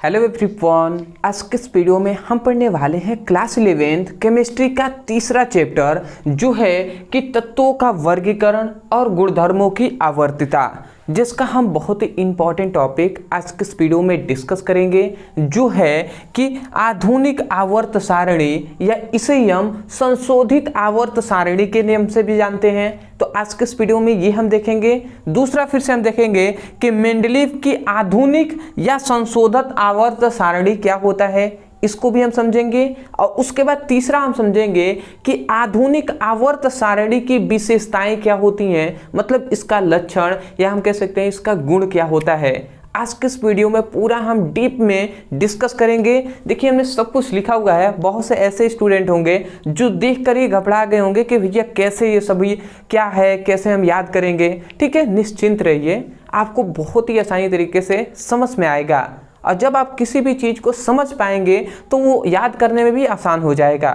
Hello everyone, आज के इस वीडियो में हम पढ़ने वाले हैं क्लास 11th केमिस्ट्री का तीसरा चैप्टर जो है कि तत्वों का वर्गीकरण और गुणधर्मों की आवर्तता, जिसका हम बहुत ही इंपॉर्टेंट टॉपिक आज के इस वीडियो में डिस्कस करेंगे जो है कि आधुनिक आवर्त सारणी या इसे हम संशोधित आवर्त सारणी के नियम से भी जानते हैं। तो आज के इस वीडियो में ये हम देखेंगे। दूसरा फिर से हम देखेंगे कि मेंडलीव की आधुनिक या संशोधित आवर्त सारणी क्या होता है, इसको भी हम समझेंगे। और उसके बाद तीसरा हम समझेंगे कि आधुनिक आवर्त सारणी की विशेषताएं क्या होती हैं, मतलब इसका लक्षण या हम कह सकते हैं इसका गुण क्या होता है। आज के इस वीडियो में पूरा हम डीप में डिस्कस करेंगे। देखिए हमने सब कुछ लिखा हुआ है। बहुत से ऐसे स्टूडेंट होंगे जो देखकर ही घबरा गए होंगे कि भैया कैसे ये सभी क्या है, कैसे हम याद करेंगे। ठीक है, निश्चिंत रहिए, आपको बहुत ही आसानी तरीके से समझ में आएगा और जब आप किसी भी चीज़ को समझ पाएंगे तो वो याद करने में भी आसान हो जाएगा।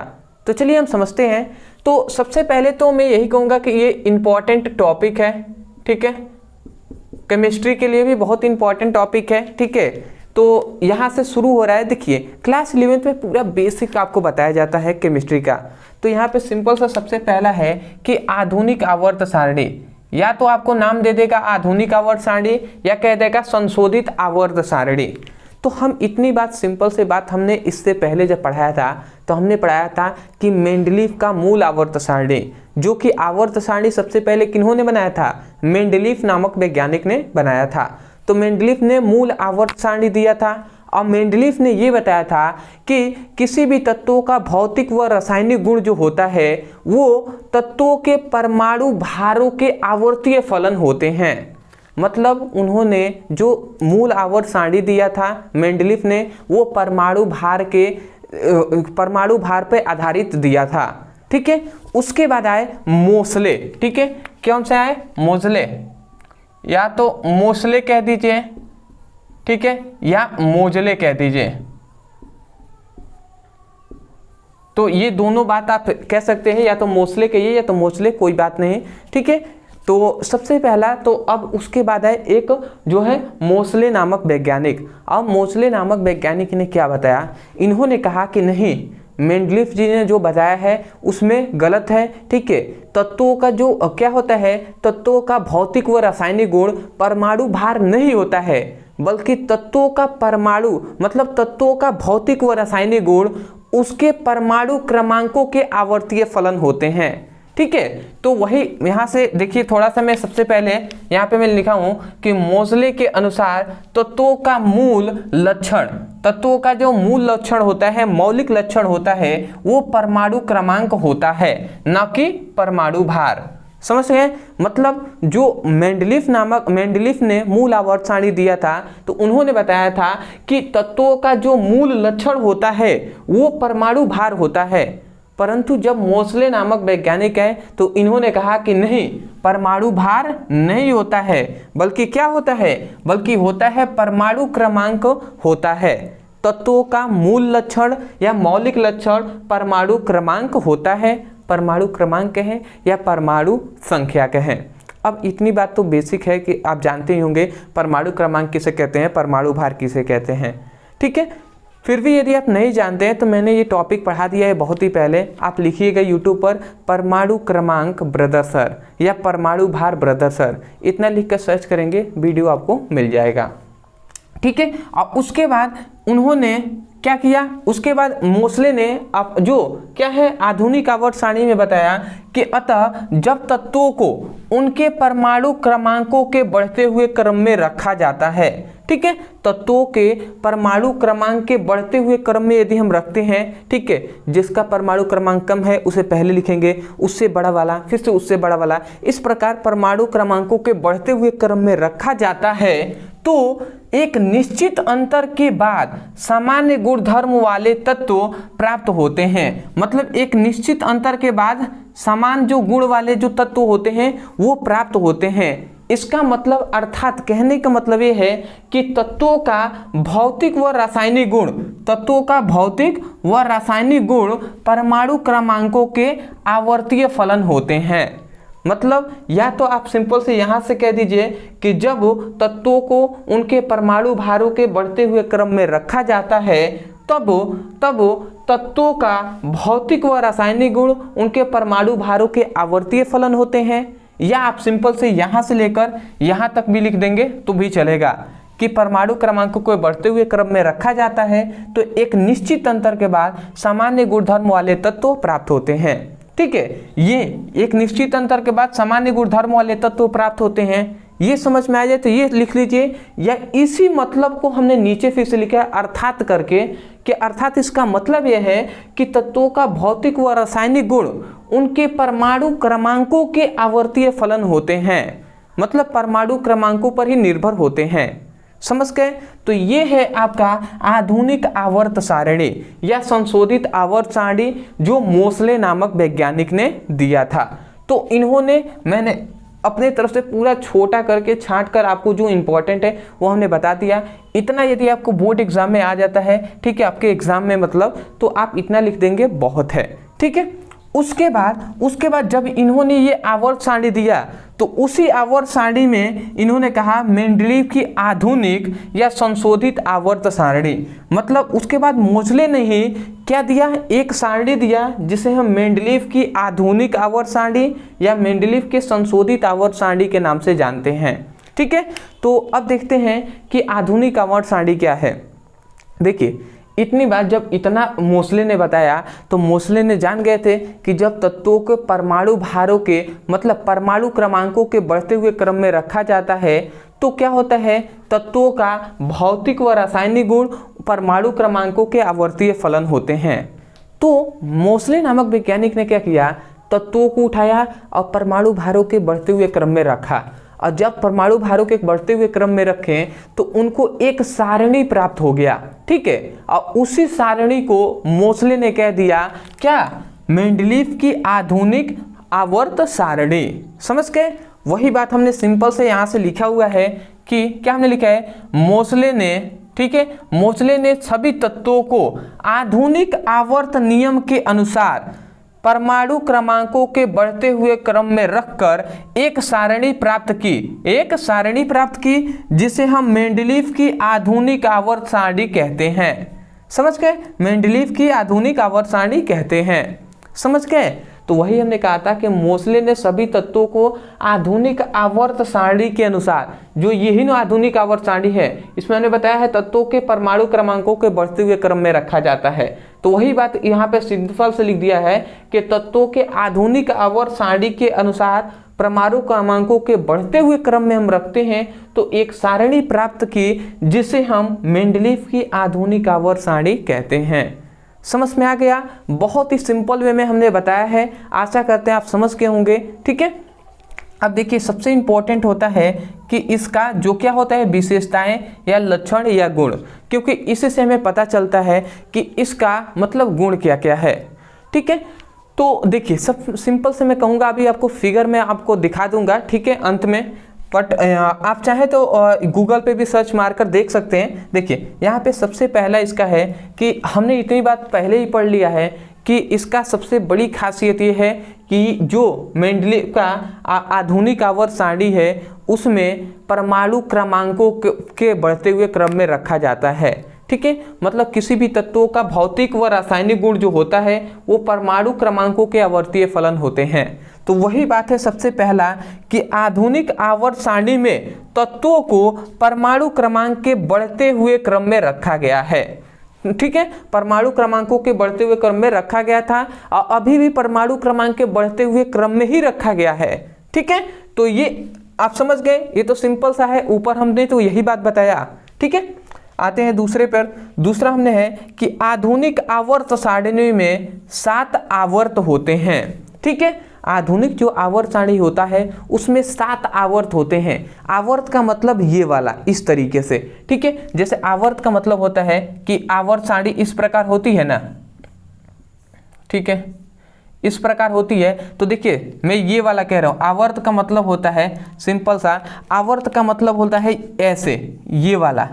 तो चलिए हम समझते हैं। तो सबसे पहले तो मैं यही कहूँगा कि ये इम्पॉर्टेंट टॉपिक है। ठीक है, केमिस्ट्री के लिए भी बहुत इंपॉर्टेंट टॉपिक है। ठीक है, तो यहाँ से शुरू हो रहा है। देखिए क्लास 11th में पूरा बेसिक आपको बताया जाता है केमिस्ट्री का। तो यहाँ पे सिंपल सा सबसे पहला है कि आधुनिक आवर्त सारणी, या तो आपको नाम दे देगा आधुनिक आवर्त सारणी या कह देगा संशोधित आवर्त सारणी। तो हम इतनी बात, सिंपल से बात हमने इससे पहले जब पढ़ाया था तो हमने पढ़ाया था कि मेंडलीव का मूल आवर्त सारणी, जो कि आवर्त सारणी सबसे पहले किन्होंने बनाया था, मेंडलीव नामक वैज्ञानिक ने बनाया था। तो मेंडलीव ने मूल आवर्त सारणी दिया था और मेंडलीव ने ये बताया था कि किसी भी तत्वों का भौतिक व रासायनिक गुण जो होता है वो तत्वों के परमाणु भारों के आवर्तीय फलन होते हैं। मतलब उन्होंने जो मूल आवर्त सारणी दिया था मेंडलीव ने, वो परमाणु भार पे आधारित दिया था। ठीक है, उसके बाद आए मोसले। ठीक है, कौन से आए, मोसले, या तो मोसले कह दीजिए, ठीक है, या मोजले कह दीजिए। तो ये दोनों बात आप कह सकते हैं, या तो मोसले कहिए या तो मोसले, कोई बात नहीं। ठीक है, तो सबसे पहला तो अब उसके बाद है एक जो है मोसले नामक वैज्ञानिक। अब मोसले नामक वैज्ञानिक ने क्या बताया, इन्होंने कहा कि नहीं, मेंडलीव जी ने जो बताया है उसमें गलत है। ठीक है, तत्वों का जो क्या होता है, तत्वों का भौतिक व रासायनिक गुण परमाणु भार नहीं होता है, बल्कि तत्वों का परमाणु मतलब तत्वों का भौतिक व रासायनिक गुण उसके परमाणु क्रमांकों के आवर्तीय फलन होते हैं। ठीक है, तो वही यहाँ से देखिए, थोड़ा सा मैं सबसे पहले यहाँ पे मैं लिखा हूँ कि मोसले के अनुसार तत्वों का मूल लक्षण, तत्वों का जो मूल लक्षण होता है, मौलिक लक्षण होता है, वो परमाणु क्रमांक होता है, न कि परमाणु भार। समझ गए? मतलब जो मेंडलीव ने मूल आवर्त सारणी दिया था तो उन्होंने बताया था कि तत्वों का जो मूल लक्षण होता है वो परमाणु भार होता है, परंतु जब मोसले नामक वैज्ञानिक है तो इन्होंने कहा कि नहीं, परमाणु भार नहीं होता है, बल्कि क्या होता है, बल्कि होता है परमाणु क्रमांक होता है। तत्वों का मूल लक्षण या मौलिक लक्षण परमाणु क्रमांक होता है, परमाणु क्रमांक कहें या परमाणु संख्या कहें। अब इतनी बात तो बेसिक है कि आप जानते ही होंगे परमाणु क्रमांक किसे कहते हैं, परमाणु भार किसे कहते हैं। ठीक है, फिर भी यदि आप नहीं जानते हैं तो मैंने ये टॉपिक पढ़ा दिया है बहुत ही पहले, आप लिखिएगा यूट्यूब पर परमाणु क्रमांक ब्रदर सर या परमाणु भार ब्रदर सर, इतना लिख कर सर्च करेंगे, वीडियो आपको मिल जाएगा। ठीक है, और उसके बाद उन्होंने क्या किया, उसके बाद मोसले ने अब जो क्या है आधुनिक आवर्त सारणी में बताया कि अतः जब तत्वों को उनके परमाणु क्रमांकों के बढ़ते हुए क्रम में रखा जाता है, ठीक है, तत्वों के परमाणु क्रमांक के बढ़ते हुए क्रम में यदि हम रखते हैं, ठीक है, जिसका परमाणु क्रमांक कम है उसे पहले लिखेंगे, उससे बड़ा वाला, फिर से उससे बड़ा वाला, इस प्रकार परमाणु क्रमांकों के बढ़ते हुए क्रम में रखा जाता है, तो एक निश्चित अंतर के बाद सामान्य गुणधर्म वाले तत्व प्राप्त होते हैं। मतलब एक निश्चित अंतर के बाद समान जो गुण वाले जो तत्व होते हैं वो प्राप्त होते हैं। इसका मतलब अर्थात कहने का मतलब ये है कि तत्वों का भौतिक व रासायनिक गुण, तत्वों का भौतिक व रासायनिक गुण परमाणु क्रमांकों के आवर्तीय फलन होते हैं। मतलब या तो आप सिंपल से यहाँ से कह दीजिए कि जब तत्वों को उनके परमाणु भारों के बढ़ते हुए क्रम में रखा जाता है तब तत्वों का भौतिक व रासायनिक गुण उनके परमाणु भारों के आवर्तीय फलन होते हैं। या आप सिंपल से यहाँ से लेकर यहाँ तक भी लिख देंगे तो भी चलेगा कि परमाणु क्रमांकों को बढ़ते हुए क्रम में रखा जाता है तो एक निश्चित अंतर के बाद सामान्य गुणधर्म वाले तत्व प्राप्त होते हैं। ठीक है, ये एक निश्चित अंतर के बाद सामान्य गुणधर्म वाले तत्व प्राप्त होते हैं। ये समझ में आ जाए तो ये लिख लीजिए, या इसी मतलब को हमने नीचे फिर से लिखा है अर्थात करके, कि अर्थात इसका मतलब यह है कि तत्वों का भौतिक व रासायनिक गुण उनके परमाणु क्रमांकों के आवर्तीय फलन होते हैं, मतलब परमाणु क्रमांकों पर ही निर्भर होते हैं। समझ गए? तो ये है आपका आधुनिक आवर्त सारणी या संशोधित आवर्त सारणी जो मोसले नामक वैज्ञानिक ने दिया था। तो इन्होंने, मैंने अपने तरफ से पूरा छोटा करके छांट कर आपको जो इम्पोर्टेंट है वो हमने बता दिया। इतना यदि आपको बोर्ड एग्जाम में आ जाता है, ठीक है, आपके एग्जाम में मतलब, तो आप इतना लिख देंगे बहुत है। ठीक है, उसके बाद जब इन्होंने ये आवर्त सारणी दिया तो उसी आवर्त सारणी में इन्होंने कहा मेंडलीव की आधुनिक या संशोधित आवर्त सारणी, मतलब उसके बाद मोसले ने ही क्या दिया, एक सारणी दिया जिसे हम मेंडलीव की आधुनिक आवर्त सारणी या मेंडलीव के संशोधित आवर्त सारणी के नाम से जानते हैं। ठीक है, तो अब देखते हैं कि आधुनिक आवर्त सारणी क्या है। देखिए, इतनी बात जब इतना मोसले ने बताया तो मोसले ने जान गए थे कि जब तत्वों के परमाणु भारों के, मतलब परमाणु क्रमांकों के बढ़ते हुए क्रम में रखा जाता है तो क्या होता है, तत्वों का भौतिक व रासायनिक गुण परमाणु क्रमांकों के आवर्तीय फलन होते हैं। तो मोसले नामक वैज्ञानिक ने क्या किया, तत्वों को उठाया और परमाणु भारों के बढ़ते हुए क्रम में रखा, और जब परमाणु भारों के बढ़ते हुए क्रम में रखें तो उनको एक सारणी प्राप्त हो गया। ठीक है, और उसी सारणी को मोसले ने कह दिया क्या, मेंडलीव की आधुनिक आवर्त सारणी। समझ गए? वही बात हमने सिंपल से यहाँ से लिखा हुआ है कि क्या हमने लिखा है, मोसले ने, ठीक है, मोसले ने सभी तत्वों को आधुनिक आवर्त नियम के अनुसार परमाणु क्रमांकों के बढ़ते हुए क्रम में रखकर एक सारणी प्राप्त की जिसे हम मेंडलीव की आधुनिक आवर्त सारणी कहते हैं। समझ गए? मेंडलीव की आधुनिक आवर्त सारणी कहते हैं। समझ गए? तो वही हमने कहा था कि मोसले ने सभी तत्वों को आधुनिक आवर्त सारणी के अनुसार, जो यही ना आधुनिक आवर्त सारणी है, इसमें हमने बताया है तत्वों के परमाणु क्रमांकों के बढ़ते हुए क्रम में रखा जाता है। तो वही बात यहाँ पे सिंपल से लिख दिया है कि तत्वों के आधुनिक आवर्त सारणी के अनुसार परमाणु क्रमांकों के बढ़ते हुए क्रम में हम रखते हैं तो एक सारणी प्राप्त की जिसे हम मेंडलीव की आधुनिक आवर्त सारणी कहते हैं। समझ में आ गया? बहुत ही सिंपल वे में हमने बताया है, आशा करते हैं आप समझ गए होंगे। ठीक है, अब देखिए सबसे इंपॉर्टेंट होता है कि इसका जो क्या होता है, विशेषताएं या लक्षण या गुण, क्योंकि इससे हमें पता चलता है कि इसका मतलब गुण क्या क्या है। ठीक है, तो देखिए सब सिंपल से मैं कहूँगा, अभी आपको फिगर में आपको दिखा दूंगा, ठीक है, अंत में, बट आप चाहें तो गूगल पे भी सर्च मारकर देख सकते हैं। देखिए यहाँ पे सबसे पहला इसका है कि हमने इतनी बात पहले ही पढ़ लिया है कि इसका सबसे बड़ी खासियत ये है कि जो मेंडलीव का आधुनिक आवर्त सारणी है उसमें परमाणु क्रमांकों के बढ़ते हुए क्रम में रखा जाता है। ठीक है, मतलब किसी भी तत्वों का भौतिक व रासायनिक गुण जो होता है वो परमाणु क्रमांकों के आवर्तीय फलन होते हैं। तो वही बात है सबसे पहला कि आधुनिक आवर्त सारणी में तत्वों को परमाणु क्रमांक के बढ़ते हुए क्रम में रखा गया है। ठीक है, परमाणु क्रमांकों के बढ़ते हुए क्रम में रखा गया था और अभी भी परमाणु क्रमांक के बढ़ते हुए क्रम में ही रखा गया है। ठीक है, तो ये आप समझ गए, ये तो सिंपल सा है, ऊपर हमने तो यही बात बताया। ठीक है, आते हैं दूसरे पर। दूसरा हमने है कि आधुनिक आवर्त सारणी में 7 आवर्त होते हैं। ठीक है, आधुनिक जो आवर्त सारणी होता है उसमें 7 आवर्त होते हैं। आवर्त का मतलब ये वाला इस तरीके से। ठीक है, जैसे आवर्त का मतलब होता है कि आवर्त सारणी इस प्रकार होती है ना, ठीक है, इस प्रकार होती है। तो देखिए मैं ये वाला कह रहा हूँ, आवर्त का मतलब होता है सिंपल सा, आवर्त का मतलब होता है ऐसे, ये वाला,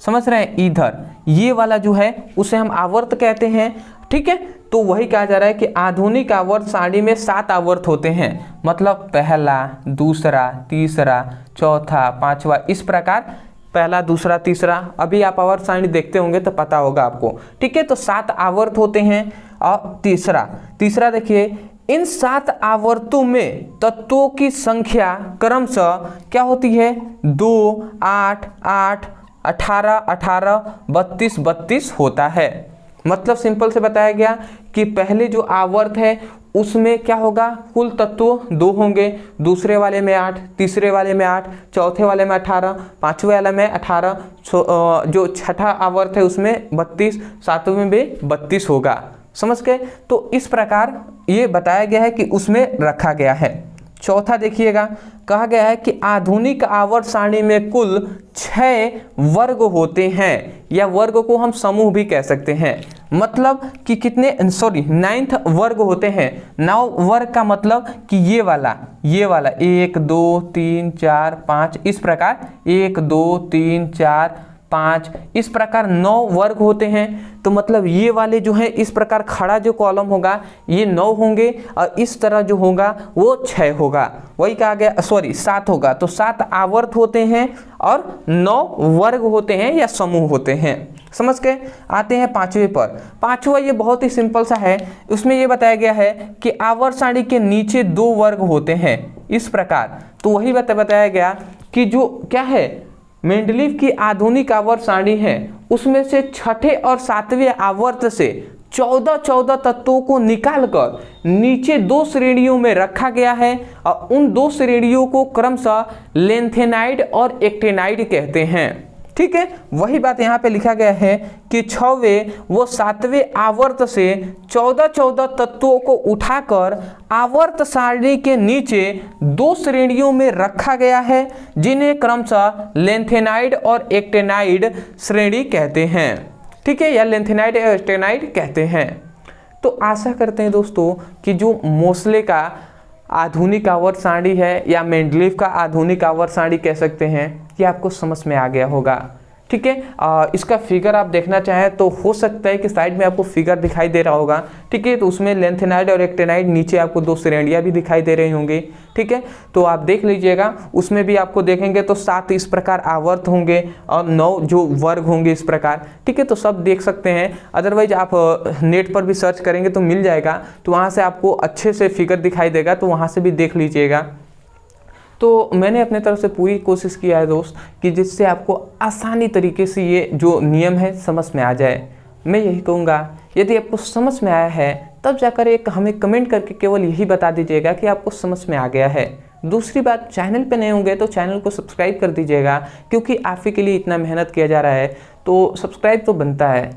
समझ रहे हैं, इधर ये वाला जो है उसे हम आवर्त कहते हैं। ठीक है, तो वही कहा जा रहा है कि आधुनिक आवर्त सारणी में 7 आवर्त होते हैं, मतलब पहला, दूसरा, तीसरा, चौथा, पांचवा, इस प्रकार पहला, दूसरा, तीसरा। अभी आप आवर्त सारणी देखते होंगे तो पता होगा आपको। ठीक है, तो 7 आवर्त होते हैं। और तीसरा देखिए, इन 7 आवर्तों में तत्वों की संख्या क्रमशः क्या होती है? 2, 8, 8, 18, 18, 32, 32 होता है। मतलब सिंपल से बताया गया कि पहले जो आवर्त है उसमें क्या होगा, कुल तत्व 2 होंगे, दूसरे वाले में 8, तीसरे वाले में 8, चौथे वाले में 18, पांचवे वाले में 18, जो छठा आवर्त है उसमें 32, सातवें में भी 32 होगा। समझ गए? तो इस प्रकार ये बताया गया है कि उसमें रखा गया है। चौथा देखिएगा, कहा गया है कि आधुनिक आवर्त सारणी में कुल 6 वर्ग होते हैं, या वर्ग को हम समूह भी कह सकते हैं। मतलब कि कितने, 9th वर्ग होते हैं। 9 वर्ग का मतलब कि ये वाला 1 2 3 4 5, इस प्रकार 1 2 3 4 5, इस प्रकार 9 वर्ग होते हैं। तो मतलब ये वाले जो है इस प्रकार खड़ा जो कॉलम होगा ये 9 होंगे, और इस तरह जो होगा वो 6 होगा। वही कहा गया, 7 होगा। तो 7 आवर्त होते हैं और 9 वर्ग होते हैं या समूह होते हैं। समझ के आते हैं 5वें पर। 5वां ये बहुत ही सिंपल सा है। उसमें ये बताया गया है कि आवर्त सारणी के नीचे 2 वर्ग होते हैं, इस प्रकार। तो वही बताया गया कि जो क्या है, मेंडलीव की आधुनिक आवर्त सारणी है उसमें से छठे और 7वें आवर्त से 14 तत्वों को निकालकर नीचे 2 श्रेणियों में रखा गया है, और उन 2 श्रेणियों को क्रमशः लेंथेनाइड और एक्टेनाइड कहते हैं। ठीक है, वही बात यहाँ पे लिखा गया है कि 6वें व 7वें आवर्त से 14 तत्वों को उठाकर आवर्त सारणी के नीचे 2 श्रेणियों में रखा गया है, जिन्हें क्रमशः लेंथेनाइड और एक्टेनाइड श्रेणी कहते हैं। ठीक है, या लेंथेनाइड और एक्टेनाइड कहते हैं। तो आशा करते हैं दोस्तों कि जो मोसले का आधुनिक आवर्त सारणी है, या मेंडलीव का आधुनिक आवर्त सारणी कह सकते हैं, ये आपको समझ में आ गया होगा। ठीक है, इसका फिगर आप देखना चाहें तो हो सकता है कि साइड में आपको फिगर दिखाई दे रहा होगा। ठीक है, तो उसमें लेंथेनाइड और एक्टेनाइड नीचे आपको 2 श्रेणियां भी दिखाई दे रही होंगी। ठीक है, तो आप देख लीजिएगा, उसमें भी आपको देखेंगे तो 7 इस प्रकार आवर्त होंगे और 9 जो वर्ग होंगे इस प्रकार। ठीक है, तो सब देख सकते हैं। अदरवाइज आप नेट पर भी सर्च करेंगे तो मिल जाएगा, तो वहाँ से आपको अच्छे से फिगर दिखाई देगा, तो वहाँ से भी देख लीजिएगा। तो मैंने अपने तरफ से पूरी कोशिश किया है दोस्त कि जिससे आपको आसानी तरीके से ये जो नियम है समझ में आ जाए। मैं यही कहूँगा, यदि आपको समझ में आया है तब जाकर एक हमें कमेंट करके केवल यही बता दीजिएगा कि आपको समझ में आ गया है। दूसरी बात, चैनल पे नए होंगे तो चैनल को सब्सक्राइब कर दीजिएगा, क्योंकि आप ही के लिए इतना मेहनत किया जा रहा है तो सब्सक्राइब तो बनता है।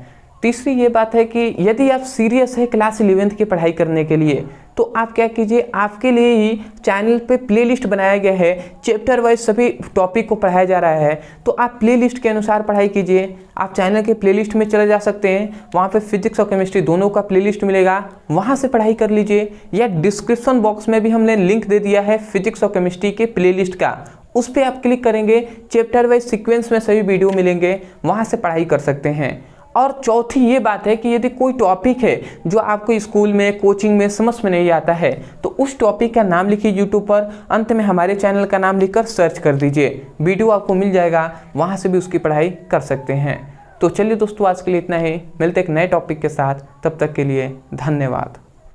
तीसरी ये बात है कि यदि आप सीरियस है क्लास 11th की पढ़ाई करने के लिए, तो आप क्या कीजिए, आपके लिए ही चैनल पे प्लेलिस्ट बनाया गया है, चैप्टर वाइज सभी टॉपिक को पढ़ाया जा रहा है। तो आप प्लेलिस्ट के अनुसार पढ़ाई कीजिए। आप चैनल के प्लेलिस्ट में चले जा सकते हैं, वहाँ पे फिजिक्स और केमिस्ट्री दोनों का प्लेलिस्ट मिलेगा, वहाँ से पढ़ाई कर लीजिए। या डिस्क्रिप्शन बॉक्स में भी हमने लिंक दे दिया है फिजिक्स और केमिस्ट्री के प्लेलिस्ट का, उस पर आप क्लिक करेंगे, चैप्टर वाइज सीक्वेंस में सभी वीडियो मिलेंगे, वहाँ से पढ़ाई कर सकते हैं। और चौथी ये बात है कि यदि कोई टॉपिक है जो आपको स्कूल में, कोचिंग में समझ में नहीं आता है, तो उस टॉपिक का नाम लिखिए यूट्यूब पर, अंत में हमारे चैनल का नाम लिखकर सर्च कर दीजिए, वीडियो आपको मिल जाएगा, वहाँ से भी उसकी पढ़ाई कर सकते हैं। तो चलिए दोस्तों, आज के लिए इतना ही, मिलते एक नए टॉपिक के साथ, तब तक के लिए धन्यवाद।